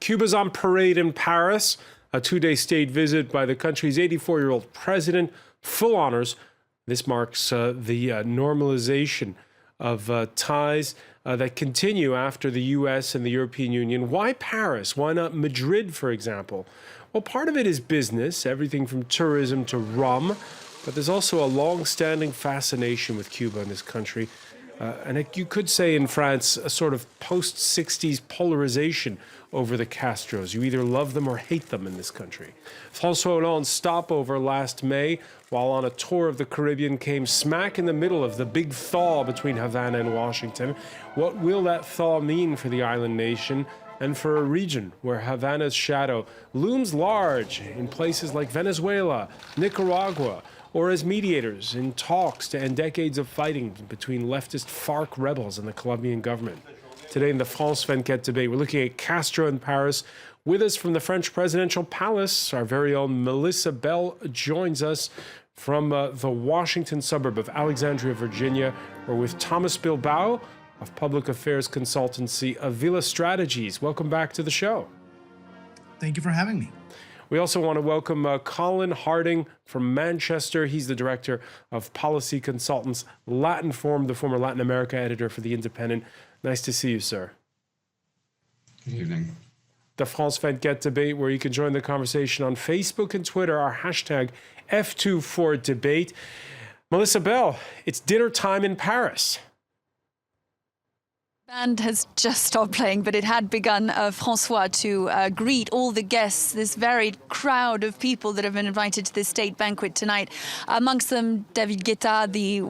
Cuba's on parade in Paris, a two-day state visit by the country's 84-year-old president, full honors. This marks the normalization of ties that continue after the US and the European Union. Why Paris? Why not Madrid, for example? Well, part of it is business, everything from tourism to rum, but there's also a long-standing fascination with Cuba in this country. And you could say in France, a sort of post-60s polarization over the Castros. You either love them or hate them in this country. François Hollande's stopover last May, while on a tour of the Caribbean, came smack in the middle of the big thaw between Havana and Washington. What will that thaw mean for the island nation and for a region where Havana's shadow looms large in places like Venezuela, Nicaragua, or as mediators in talks to end decades of fighting between leftist FARC rebels and the Colombian government? Today in the France 24 debate, we're looking at Castro in Paris. With us from the French presidential palace, our very own Melissa Bell joins us from the Washington suburb of Alexandria, Virginia. We're with Thomas Bilbao of public affairs consultancy Avila Strategies. Welcome back to the show. Thank you for having me. We also want to welcome Colin Harding from Manchester. He's the director of policy consultants, Latin Forum, the former Latin America editor for The Independent. Nice to see you, sir. Good evening. The France 24 debate, where you can join the conversation on Facebook and Twitter, our hashtag F24debate. Melissa Bell, it's dinner time in Paris. The band has just stopped playing, but it had begun, François, to greet all the guests, this varied crowd of people that have been invited to this state banquet tonight. Amongst them, David Guetta, the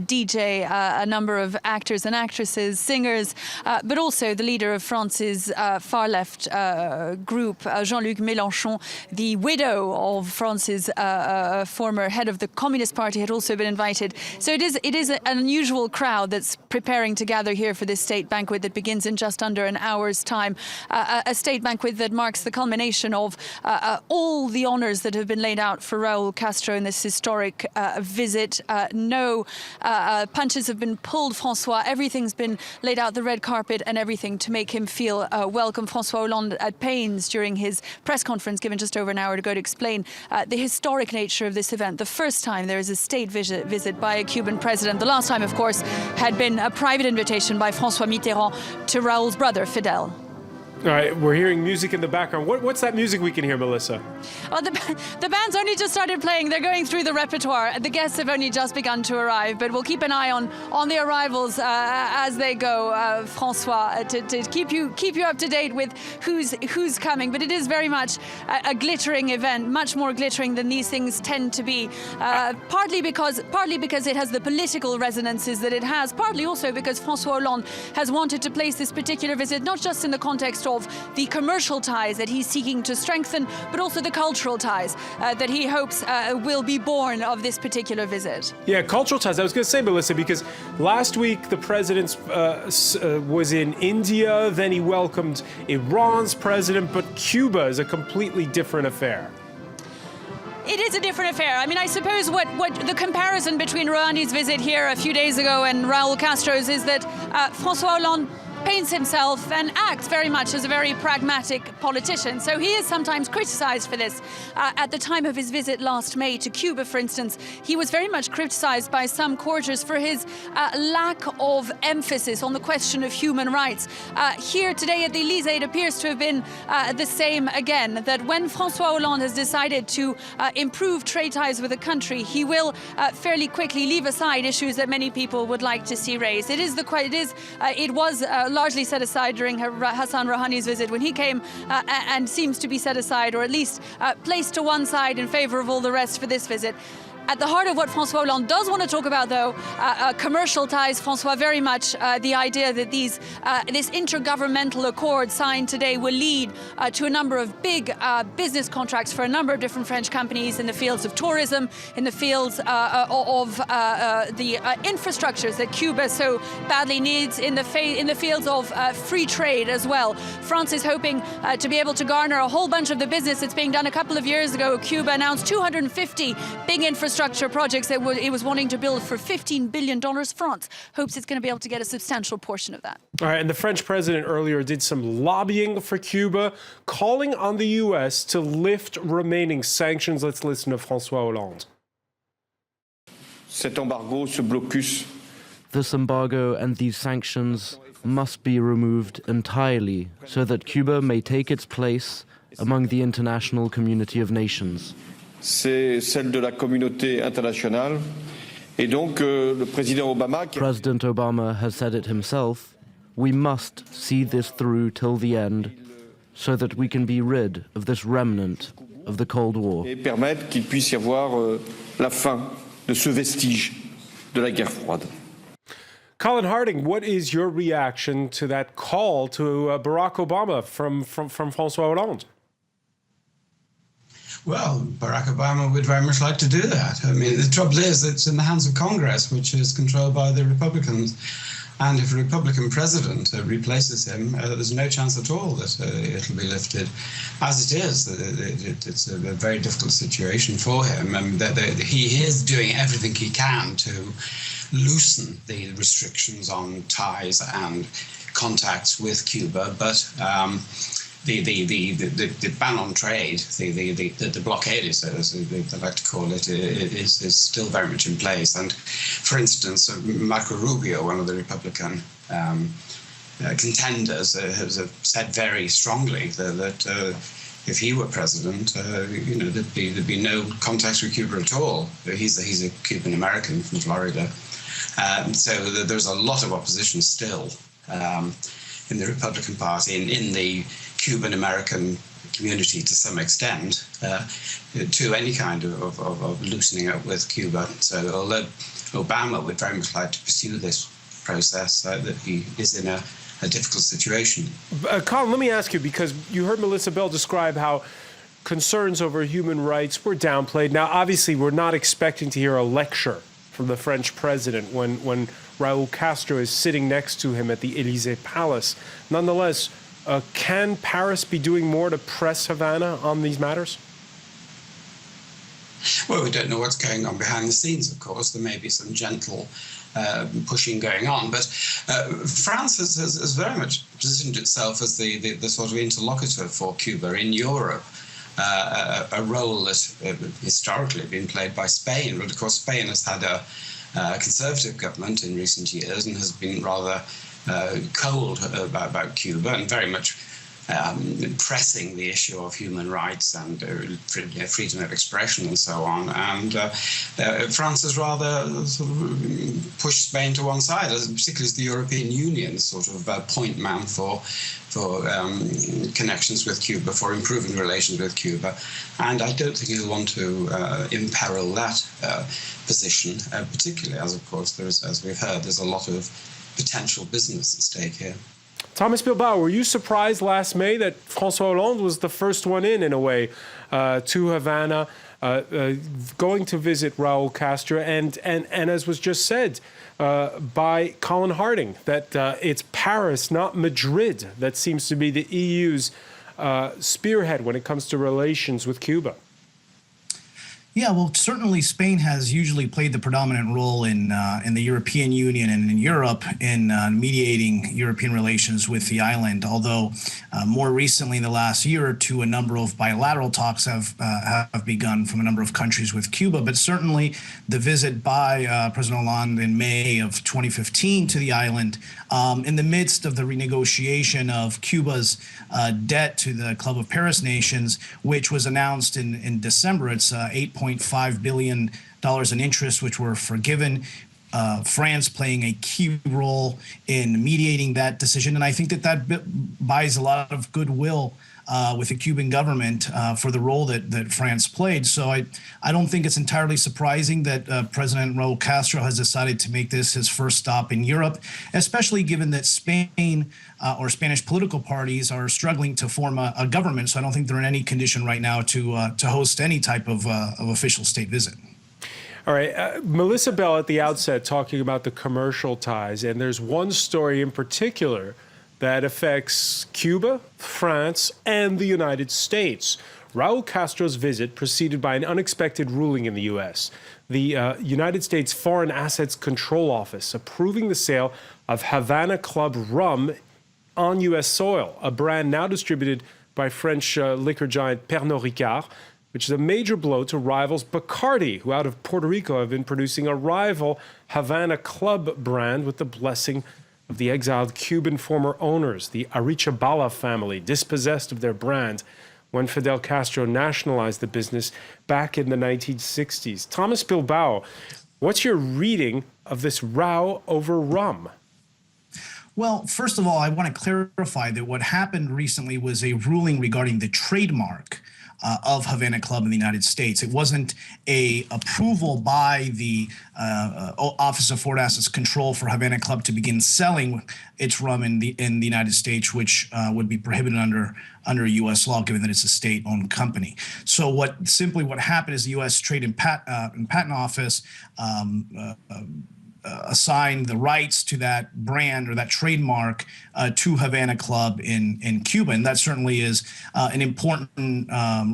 DJ, a number of actors and actresses, singers, but also the leader of France's far-left group, Jean-Luc Mélenchon, the widow of France's former head of the Communist Party, had also been invited. So it is an unusual crowd that's preparing to gather here for this state banquet that begins in just under an hour's time. A state banquet that marks the culmination of all the honors that have been laid out for Raúl Castro in this historic visit. No punches have been pulled, François. Everything's been laid out, the red carpet and everything, to make him feel welcome. François Hollande at pains during his press conference given just over an hour ago to explain the historic nature of this event. The first time there is a state visit by a Cuban president. The last time, of course, had been a private invitation by François Mitterrand to Raúl's brother, Fidel. All right, we're hearing music in the background. What's that music we can hear, Melissa? Well, the band's only just started playing. They're going through the repertoire. The guests have only just begun to arrive, but we'll keep an eye on the arrivals as they go, François, to keep you up to date with who's coming. But it is very much a glittering event, much more glittering than these things tend to be. Partly because it has the political resonances that it has. Partly also because François Hollande has wanted to place this particular visit not just in the context of the commercial ties that he's seeking to strengthen, but also the cultural ties that he hopes will be born of this particular visit. Yeah, cultural ties. I was going to say, Melissa, because last week the president was in India, then he welcomed Iran's president, but Cuba is a completely different affair. It is a different affair. I mean, I suppose what the comparison between Rouhani's visit here a few days ago and Raúl Castro's is that François Hollande paints himself and acts very much as a very pragmatic politician. So he is sometimes criticized for this. At the time of his visit last May to Cuba, for instance, he was very much criticized by some quarters for his lack of emphasis on the question of human rights. Here today at the Elysee, it appears to have been the same again, that when François Hollande has decided to improve trade ties with a country, he will fairly quickly leave aside issues that many people would like to see raised. It was largely set aside during Hassan Rouhani's visit when he came, and seems to be set aside, or at least placed to one side in favor of all the rest for this visit. At the heart of what François Hollande does want to talk about, though, commercial ties, François, very much the idea that this intergovernmental accord signed today will lead to a number of big business contracts for a number of different French companies in the fields of tourism, in the fields of the infrastructures that Cuba so badly needs, in the fields of free trade as well. France is hoping to be able to garner a whole bunch of the business that's being done. A couple of years ago, Cuba announced 250 big infrastructure infrastructure projects that it was wanting to build for $15 billion. France hopes it's going to be able to get a substantial portion of that. All right, and the French president earlier did some lobbying for Cuba, calling on the U.S. to lift remaining sanctions. Let's listen to François Hollande. Cet embargo, ce blocus. This embargo and these sanctions must be removed entirely so that Cuba may take its place among the international community of nations. C'est celle de la communauté internationale. Et donc, le président Obama... President Obama has said it himself. We must see this through till the end so that we can be rid of this remnant of the Cold War. Et permettre qu'il puisse y avoir la fin de ce vestige de la guerre froide. Colin Harding, what is your reaction to that call to Barack Obama from François Hollande? Well, Barack Obama would very much like to do that. I mean, the trouble is it's in the hands of Congress, which is controlled by the Republicans. And if a Republican president replaces him, there's no chance at all that it'll be lifted. As it is, it's a very difficult situation for him. I mean, he is doing everything he can to loosen the restrictions on ties and contacts with Cuba, but the ban on trade, the blockade, as they like to call it, is still very much in place. And for instance, Marco Rubio, one of the Republican contenders, has said very strongly that if he were president, there'd be no contacts with Cuba at all. He's a Cuban American from Florida, so there's a lot of opposition still in the Republican Party, in the Cuban American community to some extent, to any kind of loosening up with Cuba. So although Obama would very much like to pursue this process, that he is in a difficult situation. Colin, let me ask you, because you heard Melissa Bell describe how concerns over human rights were downplayed. Now, obviously, we're not expecting to hear a lecture from the French president when Raúl Castro is sitting next to him at the Élysée Palace. Nonetheless, can Paris be doing more to press Havana on these matters? Well, we don't know what's going on behind the scenes, of course. There may be some gentle pushing going on, but France has very much positioned itself as the sort of interlocutor for Cuba in Europe. A role that historically had been played by Spain, but of course Spain has had a conservative government in recent years and has been rather cold about Cuba and very much pressing the issue of human rights and freedom of expression and so on. And France has rather sort of pushed Spain to one side, particularly as the European Union sort of point man for connections with Cuba, for improving relations with Cuba. And I don't think he'll want to imperil that position, particularly as, of course, as we've heard, there's a lot of potential business at stake here. Thomas Bilbao, were you surprised last May that François Hollande was the first one in a way, to Havana, going to visit Raúl Castro, and as was just said by Colin Harding, that it's Paris, not Madrid, that seems to be the EU's spearhead when it comes to relations with Cuba? Yeah, well, certainly Spain has usually played the predominant role in the European Union and in Europe in mediating European relations with the island. Although more recently, in the last year or two, a number of bilateral talks have begun from a number of countries with Cuba. But certainly, the visit by President Hollande in May of 2015 to the island, in the midst of the renegotiation of Cuba's debt to the Club of Paris nations, which was announced in December, it's $8.5 billion in interest, which were forgiven. France playing a key role in mediating that decision. And I think that buys a lot of goodwill with the Cuban government for the role that France played. So I don't think it's entirely surprising that President Raúl Castro has decided to make this his first stop in Europe, especially given that Spain or Spanish political parties are struggling to form a government. So I don't think they're in any condition right now to host any type of official state visit. All right, Melissa Bell at the outset talking about the commercial ties, and there's one story in particular that affects Cuba, France, and the United States. Raúl Castro's visit preceded by an unexpected ruling in the U.S. the United States Foreign Assets Control Office approving the sale of Havana Club rum on U.S. soil, a brand now distributed by French liquor giant Pernod Ricard, which is a major blow to rivals Bacardi, who out of Puerto Rico have been producing a rival Havana Club brand with the blessing of the exiled Cuban former owners, the Arichabala family, dispossessed of their brand when Fidel Castro nationalized the business back in the 1960s. Thomas Bilbao, what's your reading of this row over rum? Well, first of all, I want to clarify that what happened recently was a ruling regarding the trademark of Havana Club in the United States. It wasn't a approval by the Office of Foreign Assets Control for Havana Club to begin selling its rum in the United States, which would be prohibited under U.S. law, given that it's a state-owned company. So what happened is the U.S. Trade and Patent Office assigned the rights to that brand or that trademark to Havana Club in Cuba. And that certainly is an important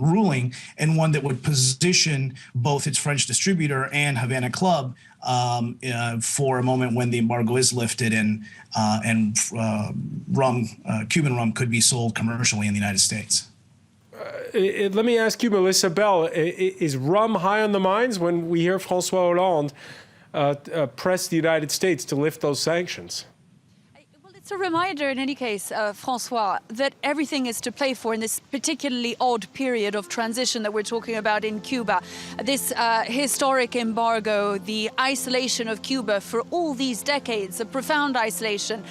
ruling, and one that would position both its French distributor and Havana Club for a moment when the embargo is lifted and Cuban rum could be sold commercially in the United States. Let me ask you, Melissa Bell, is rum high on the minds when we hear François Hollande press the United States to lift those sanctions? Well, it's a reminder in any case, François, that everything is to play for in this particularly odd period of transition that we're talking about in Cuba. This historic embargo, the isolation of Cuba for all these decades, a profound isolation,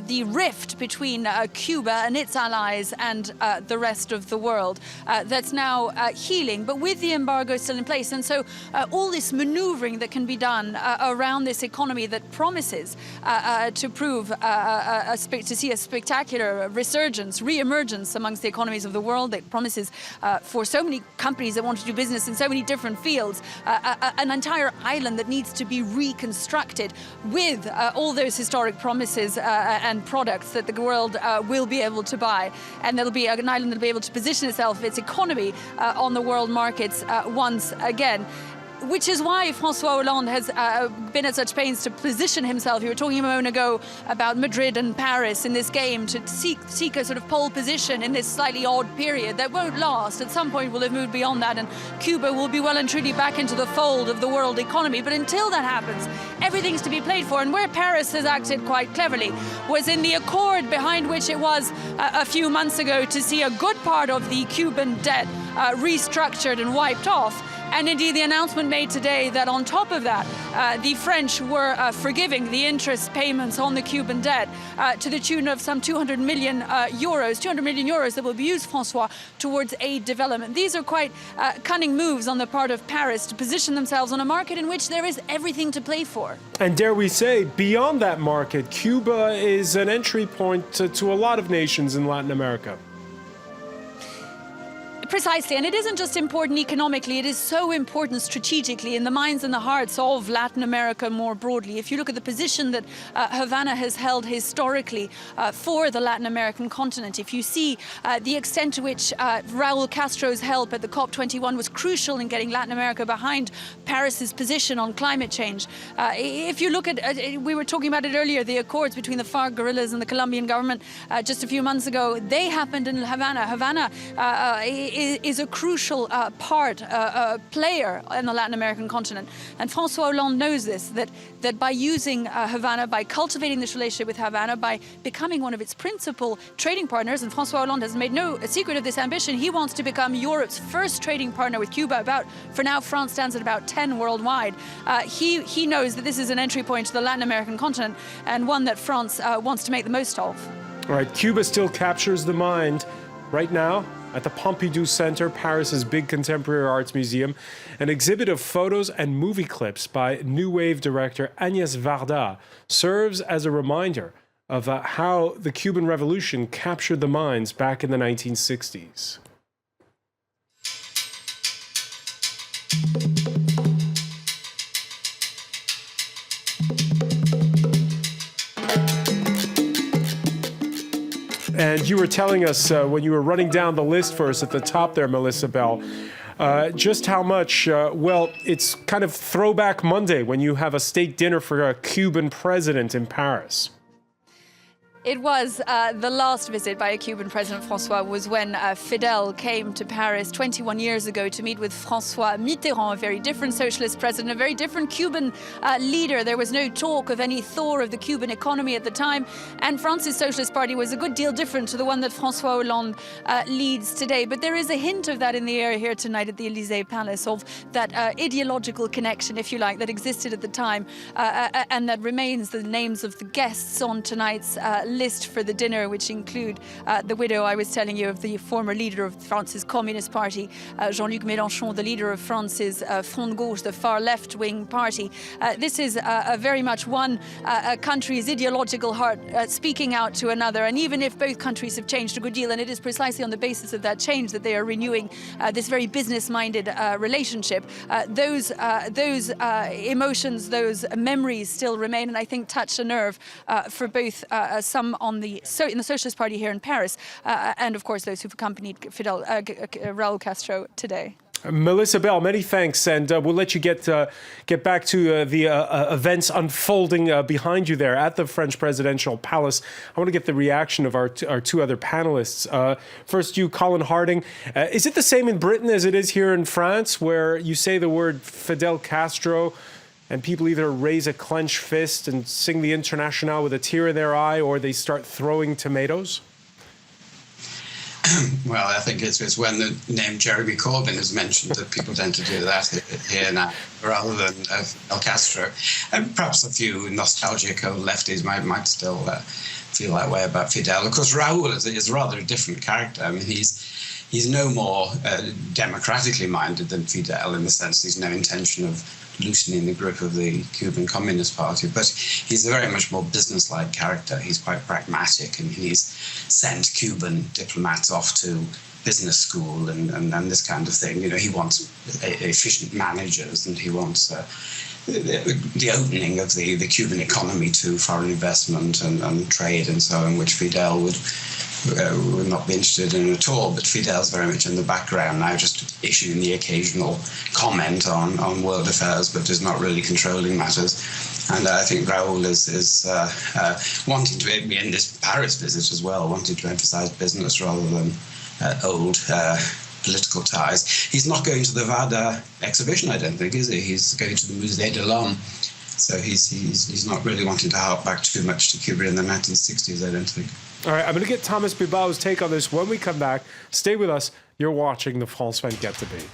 the rift between Cuba and its allies and the rest of the world that's now healing, but with the embargo still in place. And so all this maneuvering that can be done around this economy that promises to prove to see a spectacular resurgence, re-emergence amongst the economies of the world, that promises for so many companies that want to do business in so many different fields, an entire island that needs to be reconstructed with all those historic promises and products that the world will be able to buy. And there'll be an island that'll be able to position itself, its economy, on the world markets once again. Which is why François Hollande has been at such pains to position himself. You were talking a moment ago about Madrid and Paris in this game, to seek a sort of pole position in this slightly odd period that won't last. At some point we'll have moved beyond that and Cuba will be well and truly back into the fold of the world economy. But until that happens, everything's to be played for. And where Paris has acted quite cleverly was in the accord behind which it was a few months ago to see a good part of the Cuban debt restructured and wiped off. And indeed, the announcement made today that on top of that, the French were forgiving the interest payments on the Cuban debt to the tune of some 200 million euros that will be used, François, towards aid development. These are quite cunning moves on the part of Paris to position themselves on a market in which there is everything to play for. And dare we say, beyond that market, Cuba is an entry point to a lot of nations in Latin America. Precisely, and it isn't just important economically, it is so important strategically in the minds and the hearts of Latin America more broadly. If you look at the position that Havana has held historically for the Latin American continent, if you see the extent to which Raul Castro's help at the COP21 was crucial in getting Latin America behind Paris's position on climate change. If you look at, we were talking about it earlier, the accords between the FARC guerrillas and the Colombian government just a few months ago, they happened in Havana. Havana is a crucial player in the Latin American continent. And François Hollande knows this, that by using Havana, by cultivating this relationship with Havana, by becoming one of its principal trading partners, and François Hollande has made no secret of this ambition, he wants to become Europe's first trading partner with Cuba. For now, France stands at about 10 worldwide. He knows that this is an entry point to the Latin American continent, and one that France wants to make the most of. All right, Cuba still captures the mind right now. At the Pompidou Center, Paris's big contemporary arts museum, an exhibit of photos and movie clips by New Wave director Agnès Varda serves as a reminder of how the Cuban Revolution captured the minds back in the 1960s. And you were telling us when you were running down the list for us at the top there, Melissa Bell, Just how much? Well, it's kind of throwback Monday when you have a state dinner for a Cuban president in Paris. It was the last visit by a Cuban president, François, was when Fidel came to Paris 21 years ago to meet with François Mitterrand, a very different socialist president, a very different Cuban leader. There was no talk of any thaw of the Cuban economy at the time. And France's Socialist Party was a good deal different to the one that François Hollande leads today. But there is a hint of that in the air here tonight at the Élysée Palace, of that ideological connection, if you like, that existed at the time and that remains the names of the guests on tonight's list for the dinner, which include the widow, I was telling you, of the former leader of France's Communist Party, Jean-Luc Mélenchon, the leader of France's Front de Gauche, the far left-wing party. This is very much one country's ideological heart speaking out to another. And even if both countries have changed a good deal, and it is precisely on the basis of that change that they are renewing this very business-minded relationship, those emotions, those memories still remain, and I think touch a nerve for both some in the Socialist Party here in Paris, and of course those who've accompanied Raúl Castro today. Melissa Bell, many thanks, and we'll let you get back to the events unfolding behind you there at the French presidential palace. I want to get the reaction of our two other panelists. First, you, Colin Harding. Is it the same in Britain as it is here in France, where you say the word Fidel Castro and people either raise a clenched fist and sing the Internationale with a tear in their eye, or they start throwing tomatoes? Well, I think it's when the name Jeremy Corbyn is mentioned that people tend to do that here now, rather than El Castro. And perhaps a few nostalgic old lefties might still feel that way about Fidel. Of course, Raúl is rather a different character. I mean, he's no more democratically minded than Fidel, in the sense he's no intention of loosening the grip of the Cuban Communist Party, but he's a very much more business-like character. He's quite pragmatic, and he's sent Cuban diplomats off to business school and this kind of thing. You know, he wants efficient managers, and he wants the opening of the Cuban economy to foreign investment and trade and so on, which Fidel would not be interested in at all. But Fidel's very much in the background now, just issuing the occasional comment on world affairs, but is not really controlling matters. And I think Raúl is wanting to be in this Paris visit as well, wanting to emphasize business rather than old political ties. He's not going to the WADA exhibition, I don't think, is he? He's going to the Musée de l'Homme. So he's not really wanting to hark back too much to Cuba in the 1960s, I don't think. All right, I'm going to get Thomas WIBAUX's take on this when we come back. Stay with us. You're watching the France 24 debate.